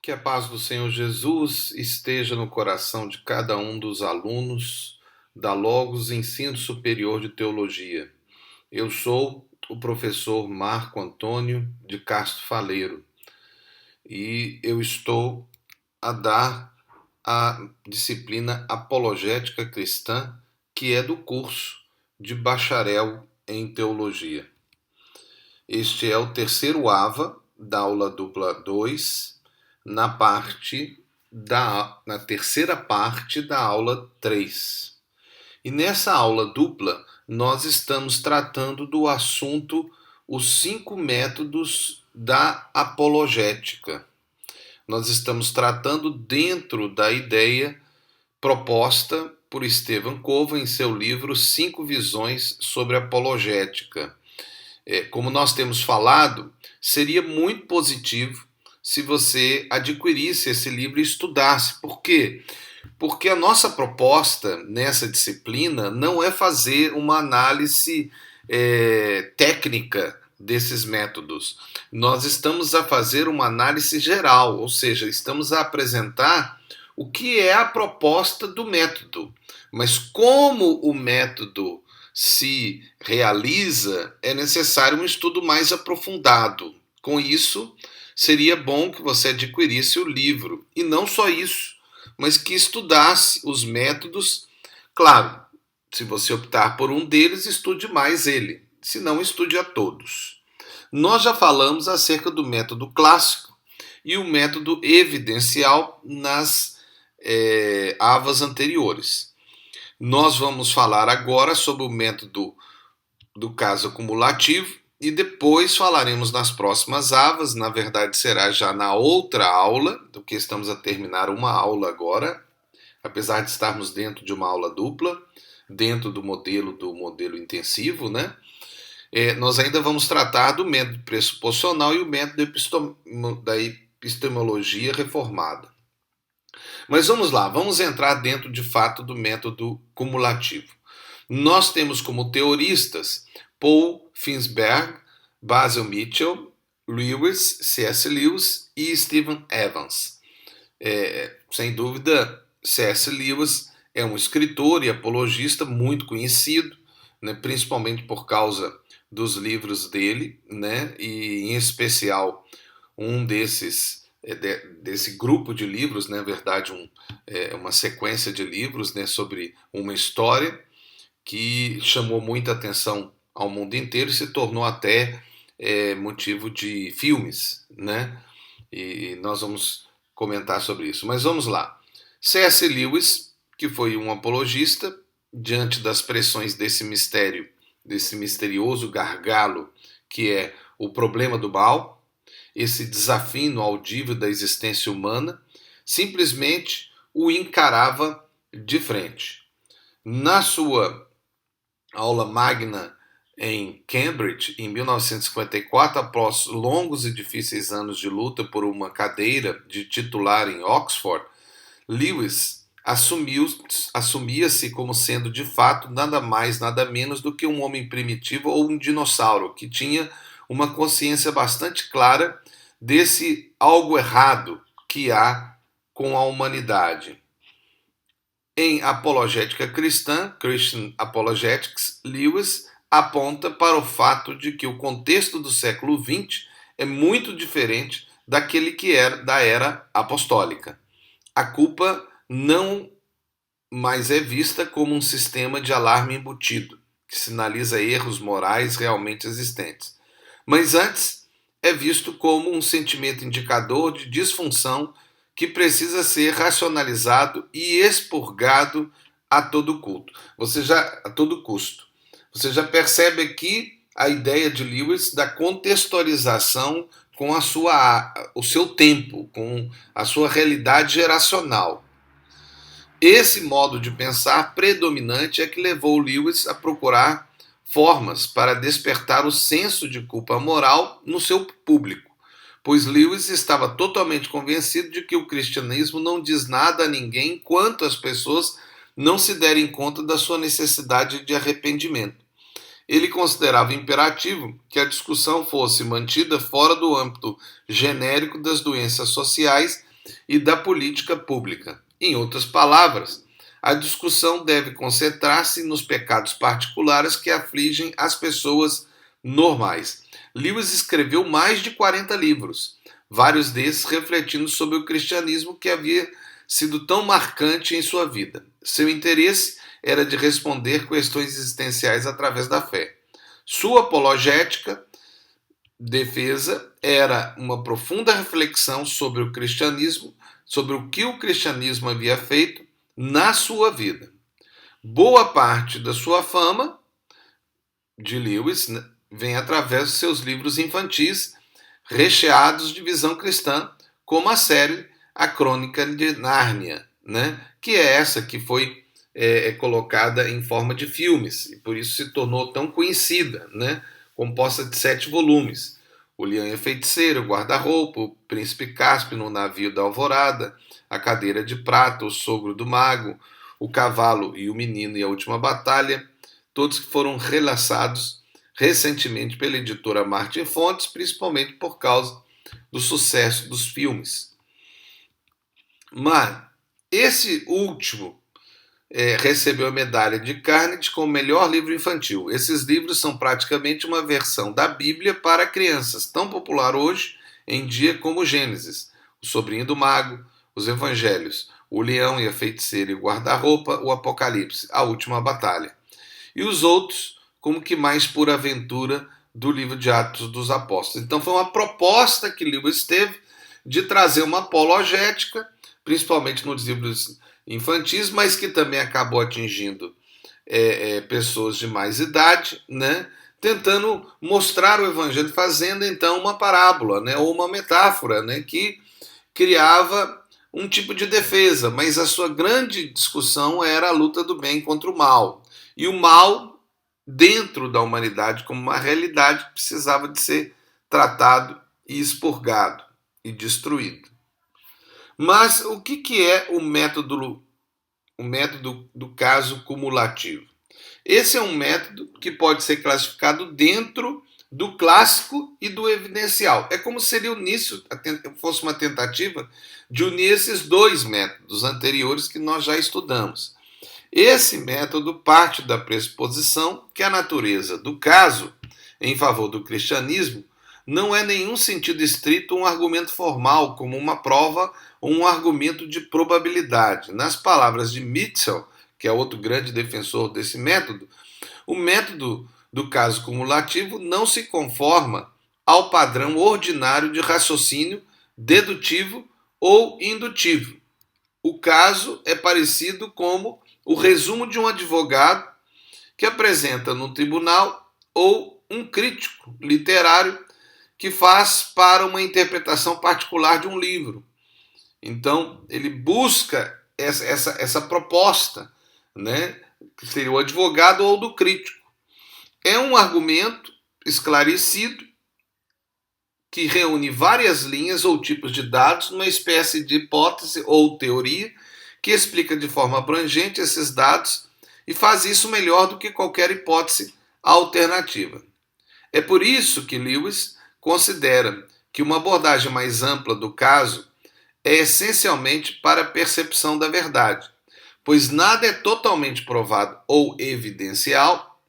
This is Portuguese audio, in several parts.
Que a paz do Senhor Jesus esteja no coração de cada um dos alunos da Logos Ensino Superior de Teologia. Eu sou o professor Marco Antônio de Castro Faleiro e eu estou a dar a disciplina Apologética Cristã, que é do curso de Bacharel em Teologia. Este é o terceiro AVA da aula dupla 2, na terceira parte da aula 3. E nessa aula dupla, nós estamos tratando do assunto os 5 métodos da apologética. Nós estamos tratando dentro da ideia proposta por Estevam Cova em seu livro 5 Visões sobre Apologética. Como nós temos falado, seria muito positivo se você adquirisse esse livro e estudasse. Por quê? Porque a nossa proposta nessa disciplina não é fazer uma análise técnica desses métodos. Nós estamos a fazer uma análise geral, ou seja, estamos a apresentar o que é a proposta do método. Mas como o método se realiza, é necessário um estudo mais aprofundado. Com isso, seria bom que você adquirisse o livro. E não só isso, mas que estudasse os métodos. Claro, se você optar por um deles, estude mais ele. Se não, estude a todos. Nós já falamos acerca do método clássico e o método evidencial nas AVAs anteriores. Nós vamos falar agora sobre o método do caso acumulativo e depois falaremos nas próximas AVAs, na verdade será já na outra aula, do que estamos a terminar uma aula agora, apesar de estarmos dentro de uma aula dupla, dentro do modelo intensivo, né? Nós ainda vamos tratar do método pressuposicional e o método da epistemologia reformada. Mas vamos lá, vamos entrar dentro de fato do método cumulativo. Nós temos como teoristas Paul Finsberg, Basil Mitchell, Lewis, C.S. Lewis e Stephen Evans. Sem dúvida, C.S. Lewis é um escritor e apologista muito conhecido, né, principalmente por causa dos livros dele, né, e em especial um desse grupo de livros, na verdade uma sequência de livros, né, sobre uma história que chamou muita atenção ao mundo inteiro e se tornou até motivo de filmes, né? E nós vamos comentar sobre isso. Mas vamos lá. C.S. Lewis, que foi um apologista, diante das pressões desse mistério, desse misterioso gargalo que é o problema do mal, esse desafio inaudível da existência humana, simplesmente o encarava de frente. Na sua aula magna em Cambridge, em 1954, após longos e difíceis anos de luta por uma cadeira de titular em Oxford, Lewis assumia-se como sendo de fato nada mais, nada menos do que um homem primitivo ou um dinossauro, que tinha uma consciência bastante clara desse algo errado que há com a humanidade. Em Apologética Cristã, Christian Apologetics, Lewis aponta para o fato de que o contexto do século XX é muito diferente daquele que era da era apostólica. A culpa não mais é vista como um sistema de alarme embutido, que sinaliza erros morais realmente existentes, mas antes é visto como um sentimento indicador de disfunção que precisa ser racionalizado e expurgado a todo custo. Você já percebe aqui a ideia de Lewis da contextualização com o seu tempo, com a sua realidade geracional. Esse modo de pensar predominante é que levou Lewis a procurar formas para despertar o senso de culpa moral no seu público, pois Lewis estava totalmente convencido de que o cristianismo não diz nada a ninguém enquanto as pessoas não se derem conta da sua necessidade de arrependimento. Ele considerava imperativo que a discussão fosse mantida fora do âmbito genérico das doenças sociais e da política pública. Em outras palavras, a discussão deve concentrar-se nos pecados particulares que afligem as pessoas normais. Lewis escreveu mais de 40 livros, vários desses refletindo sobre o cristianismo que havia sido tão marcante em sua vida. Seu interesse era de responder questões existenciais através da fé. Sua apologética, defesa, era uma profunda reflexão sobre o cristianismo, sobre o que o cristianismo havia feito na sua vida. Boa parte da sua fama de Lewis vem através dos seus livros infantis, recheados de visão cristã, como a série A Crônica de Nárnia, né? Que é essa que foi colocada em forma de filmes, e por isso se tornou tão conhecida, né? Composta de 7 volumes. O Leão e a Feiticeira, o Guarda-Roupa, o Príncipe Cáspio no Navio da Alvorada, a Cadeira de Prata, o Sogro do Mago, o Cavalo e o Menino e a Última Batalha, todos que foram relançados recentemente pela editora Martin Fontes, principalmente por causa do sucesso dos filmes. Mas esse último recebeu a medalha de Carnegie como melhor livro infantil. Esses livros são praticamente uma versão da Bíblia para crianças, tão popular hoje em dia como Gênesis, o Sobrinho do Mago, os Evangelhos, o Leão e a Feiticeira e o Guarda-Roupa, o Apocalipse, a Última Batalha. E os outros, como que mais por aventura do livro de Atos dos Apóstolos. Então foi uma proposta que Lewis teve de trazer uma apologética, principalmente nos livros infantis, mas que também acabou atingindo pessoas de mais idade, né? Tentando mostrar o Evangelho, fazendo então uma parábola, né? Ou uma metáfora, né? Que criava um tipo de defesa, mas a sua grande discussão era a luta do bem contra o mal. E o mal, dentro da humanidade, como uma realidade, precisava de ser tratado e expurgado e destruído. Mas o que é o método do caso cumulativo? Esse é um método que pode ser classificado dentro do clássico e do evidencial. É como se seria fosse uma tentativa de unir esses dois métodos anteriores que nós já estudamos. Esse método parte da pressuposição que a natureza do caso, em favor do cristianismo, não é em nenhum sentido estrito um argumento formal, como uma prova ou um argumento de probabilidade. Nas palavras de Mitchell, que é outro grande defensor desse método, o método do caso cumulativo não se conforma ao padrão ordinário de raciocínio dedutivo ou indutivo. O caso é parecido como o resumo de um advogado que apresenta no tribunal ou um crítico literário que faz para uma interpretação particular de um livro. Então, ele busca essa proposta, né, que seria o advogado ou do crítico. É um argumento esclarecido que reúne várias linhas ou tipos de dados numa espécie de hipótese ou teoria que explica de forma abrangente esses dados e faz isso melhor do que qualquer hipótese alternativa. É por isso que Lewis considera que uma abordagem mais ampla do caso é essencialmente para a percepção da verdade, pois nada é totalmente provado ou evidencial,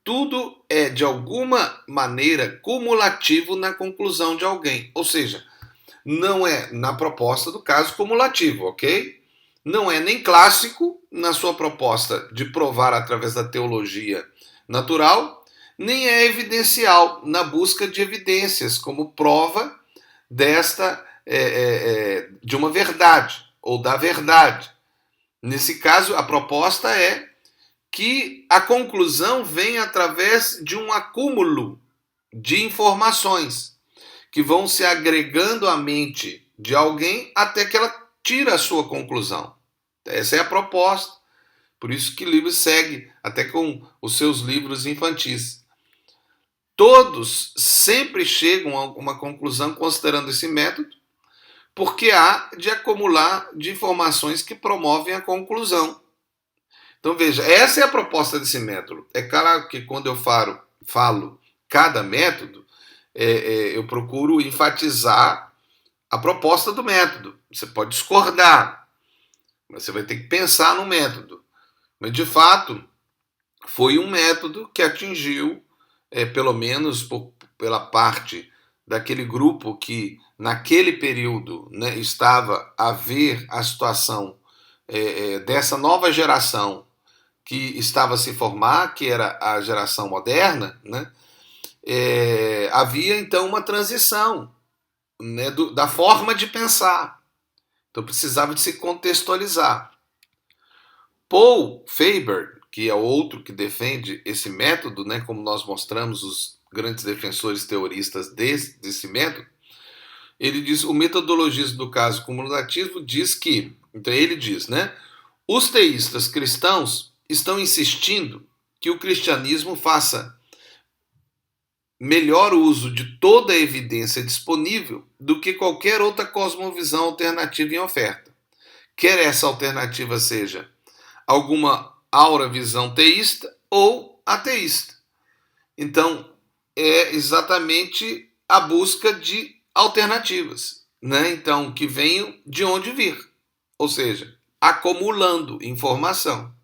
tudo é de alguma maneira cumulativo na conclusão de alguém, ou seja, não é na proposta do caso cumulativo, ok? Não é nem clássico na sua proposta de provar através da teologia natural, nem é evidencial na busca de evidências como prova de uma verdade ou da verdade. Nesse caso, a proposta é que a conclusão vem através de um acúmulo de informações que vão se agregando à mente de alguém até que ela tira a sua conclusão. Essa é a proposta. Por isso que Lewis segue até com os seus livros infantis. Todos sempre chegam a uma conclusão considerando esse método, porque há de acumular de informações que promovem a conclusão. Então veja, essa é a proposta desse método. É claro que quando eu falo cada método, eu procuro enfatizar a proposta do método. Você pode discordar, mas você vai ter que pensar no método. Mas, de fato, foi um método que atingiu, pelo menos pela parte daquele grupo que, naquele período, né, estava a ver a situação dessa nova geração que estava a se formar, que era a geração moderna, né, havia então uma transição, né, da forma de pensar. Então precisava de se contextualizar. Paul Faber, que é outro que defende esse método, né, como nós mostramos os grandes defensores teoristas desse método, ele diz, o metodologismo do caso cumulativo diz que, então ele diz, né, os teístas cristãos estão insistindo que o cristianismo faça melhor uso de toda a evidência disponível do que qualquer outra cosmovisão alternativa em oferta. Quer essa alternativa seja alguma aura visão teísta ou ateísta. Então, é exatamente a busca de alternativas, né? Então, que venham de onde vir, ou seja, acumulando informação.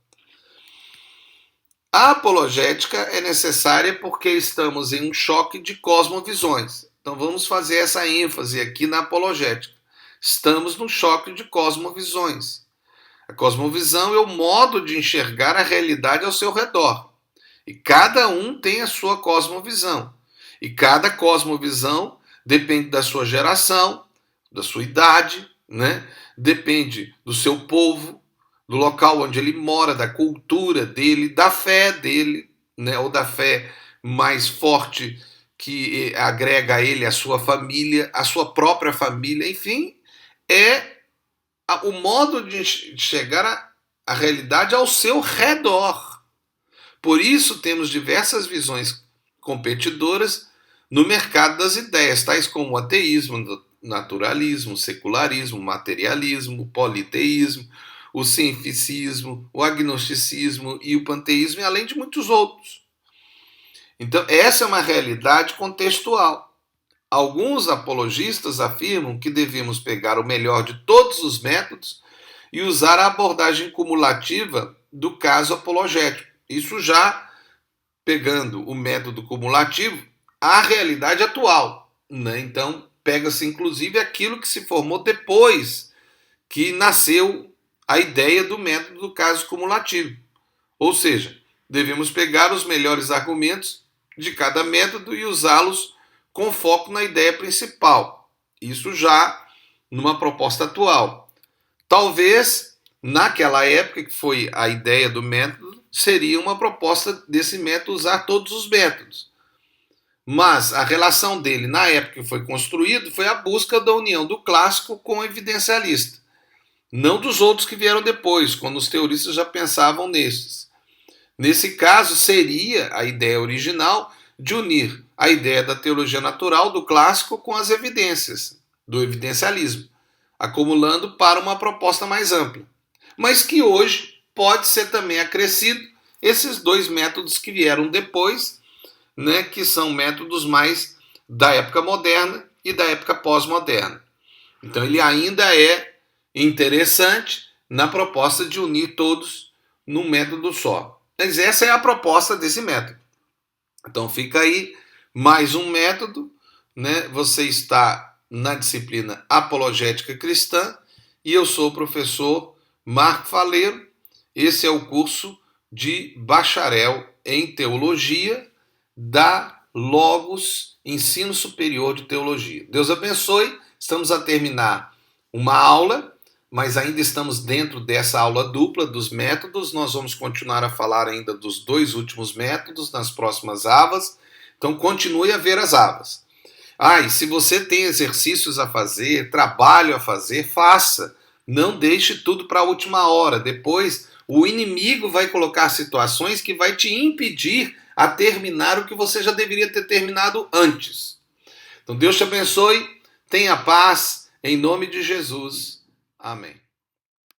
A apologética é necessária porque estamos em um choque de cosmovisões. Então vamos fazer essa ênfase aqui na apologética. Estamos num choque de cosmovisões. A cosmovisão é o modo de enxergar a realidade ao seu redor. E cada um tem a sua cosmovisão. E cada cosmovisão depende da sua geração, da sua idade, né? Depende do seu povo, do local onde ele mora, da cultura dele, da fé dele, né? Ou da fé mais forte que agrega a ele a sua família, a sua própria família, enfim, é o modo de chegar à realidade ao seu redor. Por isso temos diversas visões competidoras no mercado das ideias, tais como o ateísmo, naturalismo, secularismo, materialismo, politeísmo, o cientificismo, o agnosticismo e o panteísmo, e além de muitos outros. Então, essa é uma realidade contextual. Alguns apologistas afirmam que devemos pegar o melhor de todos os métodos e usar a abordagem cumulativa do caso apologético. Isso já pegando o método cumulativo à realidade atual, né? Então, pega-se inclusive aquilo que se formou depois que nasceu a ideia do método do caso cumulativo. Ou seja, devemos pegar os melhores argumentos de cada método e usá-los com foco na ideia principal. Isso já numa proposta atual. Talvez, naquela época, que foi a ideia do método, seria uma proposta desse método usar todos os métodos. Mas a relação dele, na época que foi construído, foi a busca da união do clássico com o evidencialista. Não dos outros que vieram depois, quando os teoristas já pensavam nesses. Nesse caso, seria a ideia original de unir a ideia da teologia natural do clássico com as evidências, do evidencialismo, acumulando para uma proposta mais ampla. Mas que hoje pode ser também acrescido esses dois métodos que vieram depois, né, que são métodos mais da época moderna e da época pós-moderna. Então ele ainda é interessante na proposta de unir todos num método só. Mas essa é a proposta desse método. Então fica aí mais um método, né? Você está na disciplina Apologética Cristã e eu sou o professor Marco Faleiro. Esse é o curso de bacharel em teologia da Logos Ensino Superior de Teologia. Deus abençoe. Estamos a terminar uma aula, mas ainda estamos dentro dessa aula dupla dos métodos. Nós vamos continuar a falar ainda dos dois últimos métodos nas próximas avas. Então continue a ver as avas. E se você tem exercícios a fazer, trabalho a fazer, faça. Não deixe tudo para a última hora. Depois o inimigo vai colocar situações que vai te impedir a terminar o que você já deveria ter terminado antes. Então Deus te abençoe, tenha paz, em nome de Jesus. Amém.